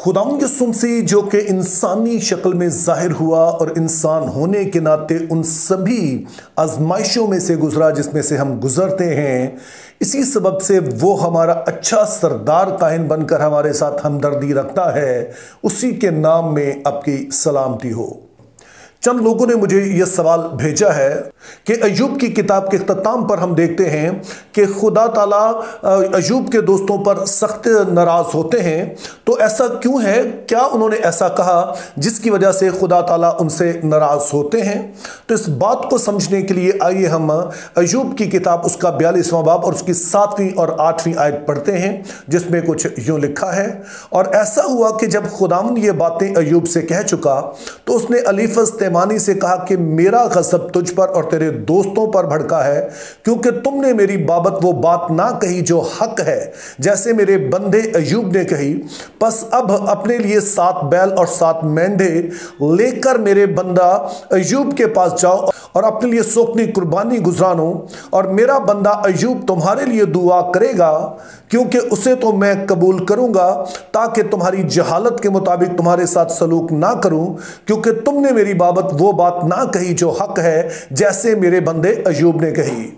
खुदावंद यीशु मसीह जो कि इंसानी शक्ल में जाहिर हुआ और इंसान होने के नाते उन सभी आजमाइशों में से गुजरा जिसमें से हम गुजरते हैं। इसी सबब से वो हमारा अच्छा सरदार काहिन बनकर हमारे साथ हमदर्दी रखता है। उसी के नाम में आपकी सलामती हो। चंद लोगों ने मुझे यह सवाल भेजा है कि अय्यूब की किताब के इख्तिताम पर हम देखते हैं कि खुदा ताला अय्यूब के दोस्तों पर सख्त नाराज होते हैं। तो ऐसा क्यों है? क्या उन्होंने ऐसा कहा जिसकी वजह से खुदा ताला उनसे नाराज होते हैं? तो इस बात को समझने के लिए आइए हम अय्यूब की किताब उसका 42वां बाब और उसकी 7वीं और 8वीं आयत पढ़ते हैं, जिसमें कुछ यूं लिखा है। और ऐसा हुआ कि जब खुदावंद ये बातें अय्यूब से कह चुका तो उसने अलीफज मानी से कहा कि मेरा गज़ब तुझ पर और तेरे दोस्तों पर भड़का है, क्योंकि तुमने मेरी बाबत वो बात ना कही जो हक है, जैसे मेरे बंदे अय्यूब ने कही। बस अब अपने लिए 7 बैल और 7 मेंढे लेकर मेरे बंदा अय्यूब के पास जाओ और अपने लिए सोखनी कुर्बानी गुजरानो, और मेरा बंदा अय्यूब तुम्हारे लिए दुआ करेगा, क्योंकि उसे तो मैं कबूल करूंगा, ताकि तुम्हारी जहालत के मुताबिक तुम्हारे साथ सलूक ना करूं, क्योंकि तुमने मेरी बाबत वो बात ना कही जो हक है, जैसे मेरे बंदे अय्यूब ने कही।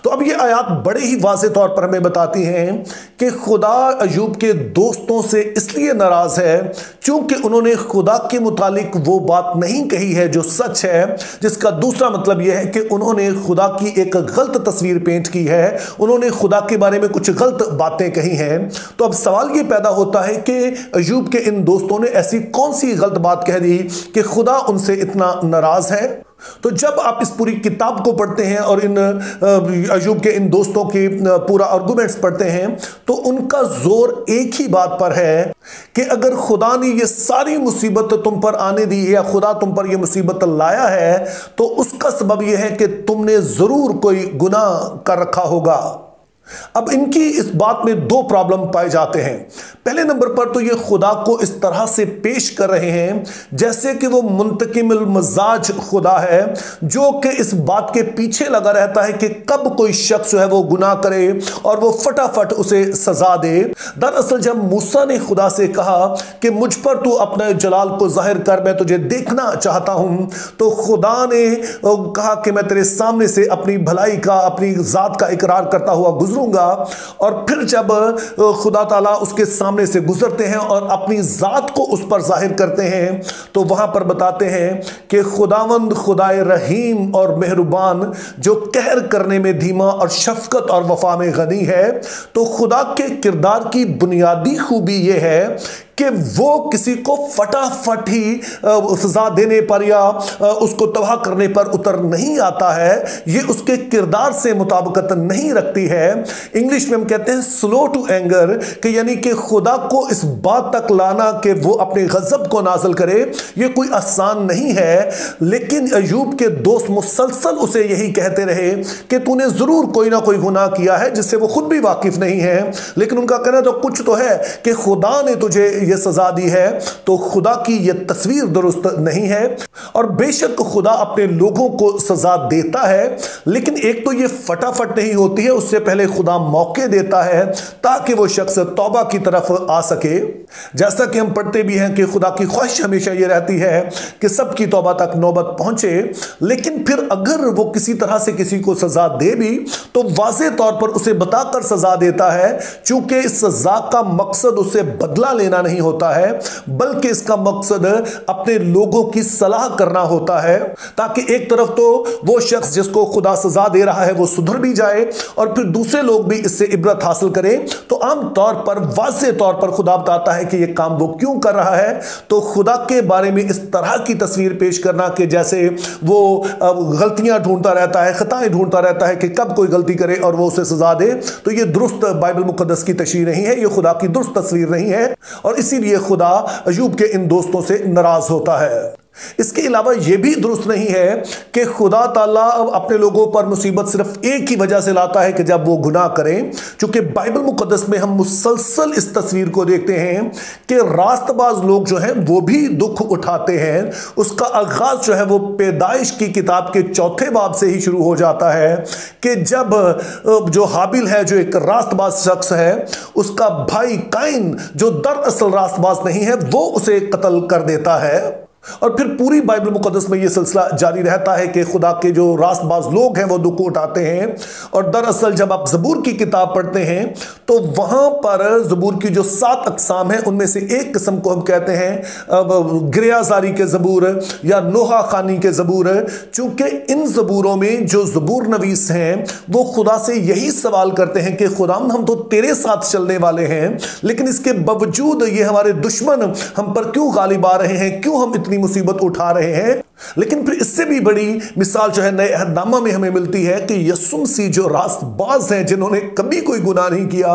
तो अब ये आयत बड़े ही वाज़े तौर पर हमें बताती हैं कि खुदा अय्यूब के दोस्तों से इसलिए नाराज है क्योंकि उन्होंने खुदा के मुतालिक वो बात नहीं कही है जो सच है, जिसका दूसरा मतलब यह है कि उन्होंने खुदा की एक गलत तस्वीर पेंट की है, उन्होंने खुदा के बारे में कुछ गलत बातें कही हैं। तो अब सवाल ये पैदा होता है कि अय्यूब के इन दोस्तों ने ऐसी कौन सी गलत बात कह दी कि खुदा उनसे इतना नाराज है। तो जब आप इस पूरी किताब को पढ़ते हैं और इन अय्यूब के इन दोस्तों की पूरा आर्गुमेंट्स पढ़ते हैं, तो उनका जोर एक ही बात पर है कि अगर खुदा ने ये सारी मुसीबत तुम पर आने दी या खुदा तुम पर ये मुसीबत लाया है, तो उसका सबब यह है कि तुमने जरूर कोई गुनाह कर रखा होगा। अब इनकी इस बात में 2 प्रॉब्लम पाए जाते हैं। पहले नंबर पर तो ये खुदा को इस तरह से पेश कर रहे हैं जैसे कि वो मुंतकिमुल मजाज खुदा है, जो कि इस बात के पीछे लगा रहता है कि कब कोई शख्स जो है वो गुनाह करे और वो फटाफट उसे सजा दे। दरअसल जब मूसा ने खुदा से कहा कि मुझ पर तू अपने जलाल को जाहिर कर, मैं तुझे देखना चाहता हूं, तो खुदा ने कहा कि मैं तेरे सामने से अपनी भलाई का, अपनी जात का इकरार करता हुआ गुजरूंगा। और फिर जब खुदा ताला उसके सामने से गुजरते हैं और अपनी जात को उस पर जाहिर करते हैं, तो वहां पर बताते हैं कि खुदावंद खुदाए रहीम और मेहरबान, जो कहर करने में धीमा और शफकत और वफा में गनी है। तो खुदा के किरदार की बुनियादी खूबी यह है कि वो किसी को फटाफट ही सजा देने पर या उसको तबाह करने पर उतर नहीं आता है। ये उसके किरदार से मुताबिकत नहीं रखती है। इंग्लिश में हम कहते हैं स्लो टू एंगर, कि यानी कि खुदा को इस बात तक लाना कि वो अपने गजब को नाज़िल करे, ये कोई आसान नहीं है। लेकिन अय्यूब के दोस्त मुसलसल उसे यही कहते रहे कि तूने जरूर कोई ना कोई गुनाह किया है जिससे वो खुद भी वाकिफ नहीं है। लेकिन उनका कहना तो कुछ तो है कि खुदा ने तुझे ये सजा दी है। तो खुदा की ये तस्वीर दुरुस्त नहीं है। और बेशक खुदा अपने लोगों को सजा देता है, लेकिन एक तो ये फटाफट नहीं होती है, उससे पहले खुदा मौके देता है ताकि वो शख्स तौबा की तरफ आ सके। जैसा कि हम पढ़ते भी हैं कि खुदा की ख्वाहिश हमेशा ये रहती है कि सबकी तौबा तक नौबत पहुंचे, लेकिन फिर अगर वो किसी तरह से किसी को सजा दे भी तो वाज़े तौर पर उसे बताकर सजा देता है, चूंकि इस सजा का मकसद उसे बदला लेना नहीं होता है, बल्कि इसका मकसद अपने लोगों की सलाह करना होता है, ताकि एक तरफ तो वो शख्स जिसको खुदा सजा दे रहा है वो सुधर भी जाए और फिर दूसरे लोग भी इससे इबरत हासिल करें। तो आम तौर पर वाज़े तौर पर खुदा बताता है कि ये काम वो क्यों कर रहा है। तो खुदा के बारे में इस तरह की तस्वीर पेश करना कि जैसे वो गलतियां ढूंढता रहता है, खताएं ढूंढता रहता है कि कब कोई गलती करे और वो उसे सजा दे, तो ये दुरुस्त बाइबल मुकद्दस की तशरीह नहीं है, ये खुदा की दुरुस्त तस्वीर नहीं है। और इसीलिए खुदा अय्यूब के इन दोस्तों से नाराज होता है। इसके अलावा यह भी दुरुस्त नहीं है कि खुदा ताला अपने लोगों पर मुसीबत सिर्फ एक ही वजह से लाता है कि जब वो गुनाह करें। क्योंकि बाइबल मुकद्दस में हम मुसलसल इस तस्वीर को देखते हैं कि रास्तबाज लोग जो हैं वो भी दुख उठाते हैं। उसका आगाज जो है वो पैदाइश की किताब के 4 बाब से ही शुरू हो जाता है कि जब जो हाबिल है, जो एक रास्तबाज शख्स है, उसका भाई काइन जो दरअसल रास्तबाज नहीं है, वो उसे कत्ल कर देता है। और फिर पूरी बाइबल मुकद्दस में यह सिलसिला जारी रहता है कि खुदा के जो रास्तबाज लोग हैं वो दुख उठाते हैं। और दरअसल जब आप ज़बूर की किताब पढ़ते हैं तो वहां पर ज़बूर की जो 7 अक़साम हैं उनमें से एक किस्म को हम कहते हैं गिरयाजारी के ज़बूर या नोहा खानी के ज़बूर। चूंकि इन ज़बूरों में जो ज़बूर नवीस हैं वो खुदा से यही सवाल करते हैं कि खुदा हम तो तेरे साथ चलने वाले हैं, लेकिन इसके बावजूद ये हमारे दुश्मन हम पर क्यों गालिब आ रहे हैं, क्यों हम इतनी मुसीबत उठा रहे हैं। लेकिन फिर इससे भी बड़ी मिसाल जो है नए अहदनामा में हमें मिलती है कि यीशु मसीह जो रास्तबाज हैं, जिन्होंने कभी कोई गुनाह नहीं किया,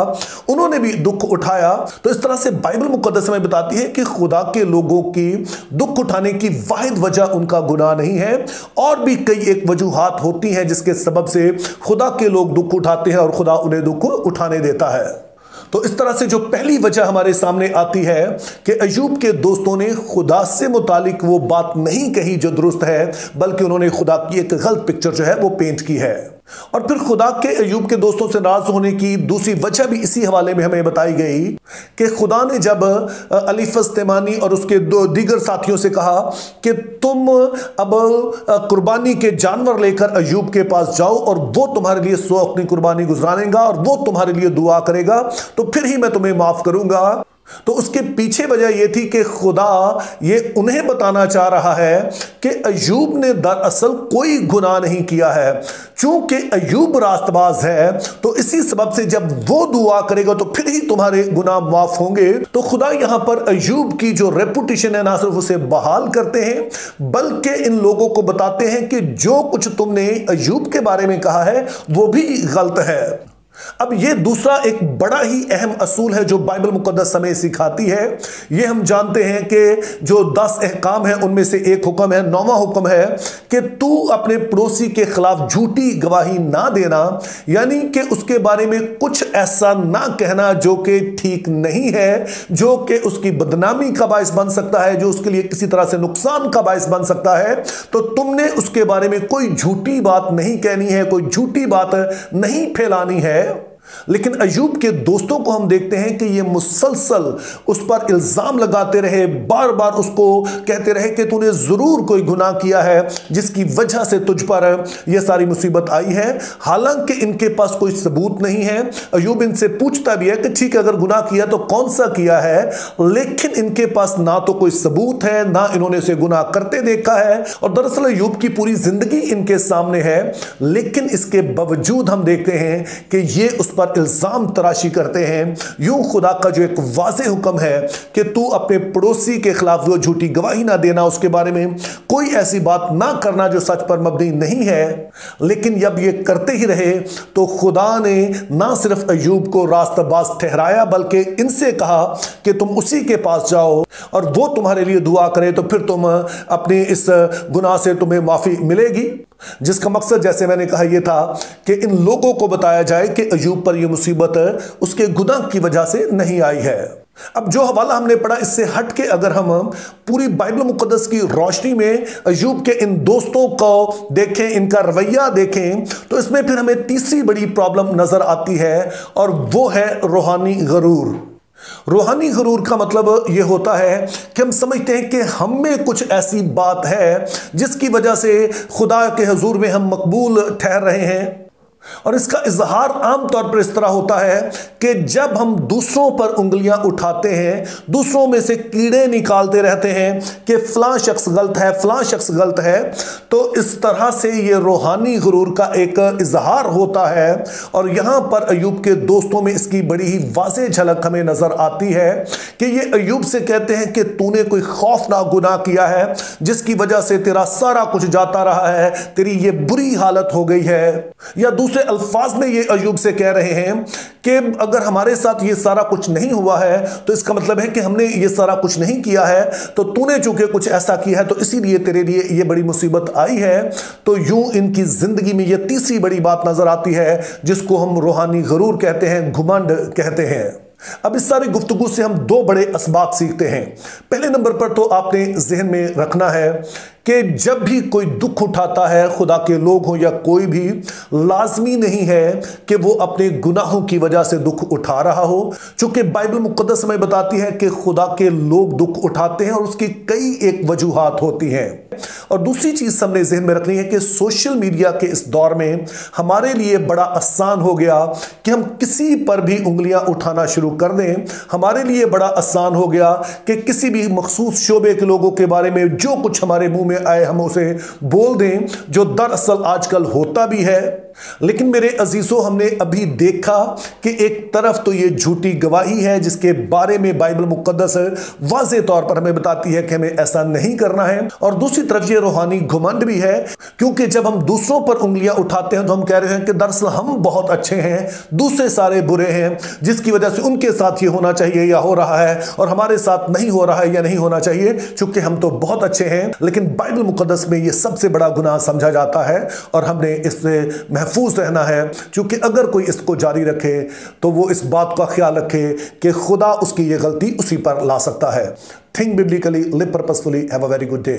उन्होंने भी दुख उठाया। तो इस तरह से बाइबल मुकद्दस में बताती है कि खुदा के लोगों की दुख उठाने की वाहिद वजह उनका गुनाह नहीं है, और भी कई एक वजूहात होती हैं जिसके सबब से खुदा के लोग दुख उठाते हैं और खुदा उन्हें दुख उठाने देता है। तो इस तरह से जो पहली वजह हमारे सामने आती है कि अय्यूब के दोस्तों ने खुदा से मुतालिक वो बात नहीं कही जो दुरुस्त है, बल्कि उन्होंने खुदा की एक गलत पिक्चर जो है वो पेंट की है। और फिर खुदा के अय्यूब के दोस्तों से नाराज होने की दूसरी वजह भी इसी हवाले में हमें बताई गई कि खुदा ने जब अलीफस तेमानी और उसके दीगर साथियों से कहा कि तुम अब कुर्बानी के जानवर लेकर अय्यूब के पास जाओ और वो तुम्हारे लिए 100 अपनी कुर्बानी गुजरानेगा और वो तुम्हारे लिए दुआ करेगा, तो फिर ही मैं तुम्हें माफ करूंगा। तो उसके पीछे वजह यह थी कि खुदा ये उन्हें बताना चाह रहा है कि अय्यूब ने दरअसल कोई गुनाह नहीं किया है। चूंकि अय्यूब रास्तबाज है तो इसी सबब से जब वो दुआ करेगा तो फिर ही तुम्हारे गुनाह माफ होंगे। तो खुदा यहां पर अय्यूब की जो रेपुटेशन है ना सिर्फ उसे बहाल करते हैं, बल्कि इन लोगों को बताते हैं कि जो कुछ तुमने अय्यूब के बारे में कहा है वो भी गलत है। अब ये दूसरा एक बड़ा ही अहम असूल है जो बाइबल मुकद्दस हमें सिखाती है। ये हम जानते हैं कि जो 10 अहकाम है उनमें से एक हुक्म है, 9वां हुक्म है कि तू अपने पड़ोसी के खिलाफ झूठी गवाही ना देना, यानी कि उसके बारे में कुछ ऐसा ना कहना जो कि ठीक नहीं है, जो कि उसकी बदनामी का बायस बन सकता है, जो उसके लिए किसी तरह से नुकसान का बायस बन सकता है। तो तुमने उसके बारे में कोई झूठी बात नहीं कहनी है, कोई झूठी बात नहीं फैलानी है। लेकिन अय्यूब के दोस्तों को हम देखते हैं कि ये मुसलसल उस पर इल्जाम लगाते रहे, बार बार उसको कहते रहे कि तूने जरूर कोई गुनाह किया है जिसकी वजह से तुझ पर यह सारी मुसीबत आई है। हालांकि इनके पास कोई सबूत नहीं है। अय्यूब इनसे पूछता भी है कि ठीक है, अगर गुनाह किया तो कौन सा किया है, लेकिन इनके पास ना तो कोई सबूत है, ना इन्होंने उसे गुनाह करते देखा है। और दरअसल अय्यूब की पूरी जिंदगी इनके सामने है, लेकिन इसके बावजूद हम देखते हैं कि ये उस पर इल्जाम तराशी करते हैं। यूं खुदा का जो एक वाज़ेह हुक्म है कि तू अपने पड़ोसी के खिलाफ वो झूठी गवाही ना देना, उसके बारे में कोई ऐसी बात ना करना जो सच पर मबनी नहीं है, लेकिन जब ये करते ही रहे तो खुदा ने ना सिर्फ अय्यूब को रास्तबाज ठहराया, बल्कि इनसे कहा कि तुम उसी के पास जाओ और वो तुम्हारे लिए दुआ करे, तो फिर तुम अपने इस गुनाह से तुम्हें माफी मिलेगी। जिसका मकसद जैसे मैंने कहा यह था कि इन लोगों को बताया जाए कि अय्यूब पर यह मुसीबत उसके गुनाह की वजह से नहीं आई है। अब जो हवाला हमने पढ़ा इससे हट के अगर हम पूरी बाइबल मुकद्दस की रोशनी में अय्यूब के इन दोस्तों को देखें, इनका रवैया देखें, तो इसमें फिर हमें तीसरी बड़ी प्रॉब्लम नजर आती है, और वो है रूहानी गरूर। रूहानी गरूर का मतलब यह होता है कि हम समझते हैं कि हम में कुछ ऐसी बात है जिसकी वजह से खुदा के हुजूर में हम मकबूल ठहर रहे हैं। और इसका इजहार आमतौर पर इस तरह होता है कि जब हम दूसरों पर उंगलियां उठाते हैं, दूसरों में से कीड़े निकालते रहते हैं कि फलां शख्स गलत है, फलां शख्स गलत है, तो इस तरह से ये रूहानी गुरूर का एक इजहार होता है। और यहां पर अय्यूब के दोस्तों में इसकी बड़ी ही वाज़ेह झलक हमें नजर आती है कि ये अय्यूब से कहते हैं कि तूने कोई खौफनाक गुनाह किया है जिसकी वजह से तेरा सारा कुछ जाता रहा है, तेरी ये बुरी हालत हो गई है। या दूसरे अल्फाज में ये अय्यूब से कह रहे हैं कि अगर हमारे साथ ये सारा कुछ नहीं हुआ है तो इसका मतलब है कि हमने ये सारा कुछ नहीं किया है, तो तूने चूंकि कुछ ऐसा किया है तो इसीलिए तेरे लिए ये बड़ी मुसीबत आई है। तो यूं इनकी जिंदगी में ये तीसरी बड़ी बात नजर आती है जिसको हम रूहानी गरूर कहते हैं, घुमंड कहते हैं। अब इस सारी गुफ्तगू से हम दो बड़े असबाब सीखते हैं। पहले नंबर पर तो आपने जहन में रखना है कि जब भी कोई दुख उठाता है, खुदा के लोग हों या कोई भी, लाजमी नहीं है कि वो अपने गुनाहों की वजह से दुख उठा रहा हो, क्योंकि बाइबल मुकद्दस में बताती है कि खुदा के लोग दुख उठाते हैं और उसकी कई एक वजूहात होती हैं। और दूसरी चीज हमने जहन में रखनी है कि सोशल मीडिया के इस दौर में हमारे लिए बड़ा आसान हो गया कि हम किसी पर भी उंगलियां उठाना शुरू कर दें। हमारे लिए बड़ा आसान हो गया कि किसी भी मखसूस शोबे के लोगों के बारे में जो कुछ हमारे मुंह में आए हम उसे बोल दें, जो दरअसल आजकल होता भी है। लेकिन मेरे अजीजों, हमने अभी देखा कि एक तरफ तो ये झूठी गवाही है जिसके बारे में बाइबल मुकद्दस वाज़े तौर पर हमें बताती है कि हमें ऐसा नहीं करना है, और दूसरी तरफ ये रूहानी घुमंड भी है, क्योंकि जब हम दूसरों पर उंगलियां उठाते हैं तो हम कह रहे हैं कि दरअसल हम बहुत अच्छे हैं, दूसरे सारे बुरे हैं, जिसकी वजह से उनके साथ ये होना चाहिए या हो रहा है और हमारे साथ नहीं हो रहा है या नहीं होना चाहिए, क्योंकि हम तो बहुत अच्छे हैं। लेकिन बाइबल मुकद्दस में ये सबसे बड़ा गुनाह समझा जाता है और हमने इससे महफूज रहना है, क्योंकि अगर कोई इसको जारी रखे तो वो इस बात का ख्याल रखे कि खुदा उसकी ये गलती उसी पर ला सकता है। Think biblically, live purposefully, have a very good day.